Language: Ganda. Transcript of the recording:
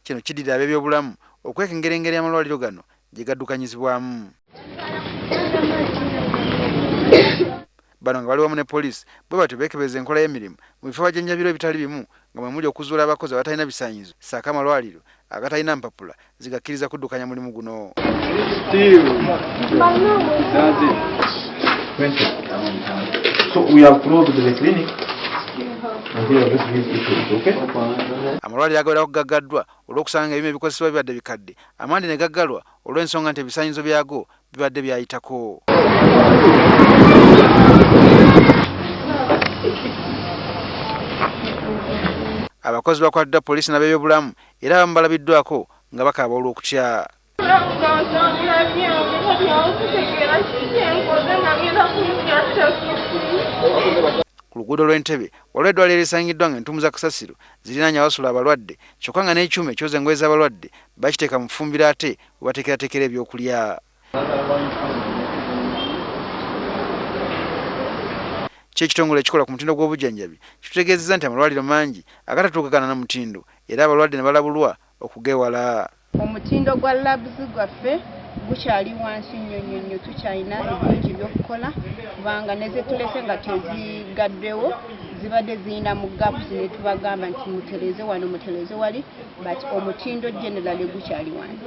Kino kiddira ab'ebyobulamu okwekengera engeri amalwaliro gano gye gaddukanyizibwamu. Bano nga bali wamu ne poliisi bwe batyo beekebeza enkola y'emirimu mu bifo bajjanjabiro ebitali bimu nga mwe muli okuzuula abakozi abatalina bisaanyizo ssaako amalwaliro agatalina mpapula zigakkiriza kuddukanya mulimu guno. Amalwaliro agawerako gaggaddwa olw'okusanga ebimu ebikozesebwa bibadde bikadde, amandi ne gaggalwa olw'ensonga nti ebisaanyizo byago bibadde byayitako. Abakozi bakwatiddwa poliisi n'ab'ebyobulamu era abamu balabiddwako nga bakaaba olw'okutya. Ku luguudo lw'Entebbe waliwo eddwaliro erisangiddwa nga entuumu za kasasiro zirinaanye awasula abalwadde kyokka nga n'ekyuma ekyoza engoye z'abalwadde bakiteeka mu ffumbiro ate we bateekerateekera ebyokulya. Ekitongole ekikola ku mutindo gw'obujjanjabi kitutegeezezza nti amalwaliro mangi agatatuukagana na mutindo era abalwadde ne balabulwa okugeewala. Omutindo gwa labs gwaffe gukyali wansi nnyo, tukyalina ebingi by'okukola kubanga ne ze tulese nga tezigaddewo zibadde zirina mu gaps ne tubagamba nti mutereeze wano mutereeze wali, but omutindo generally gukyali wansi.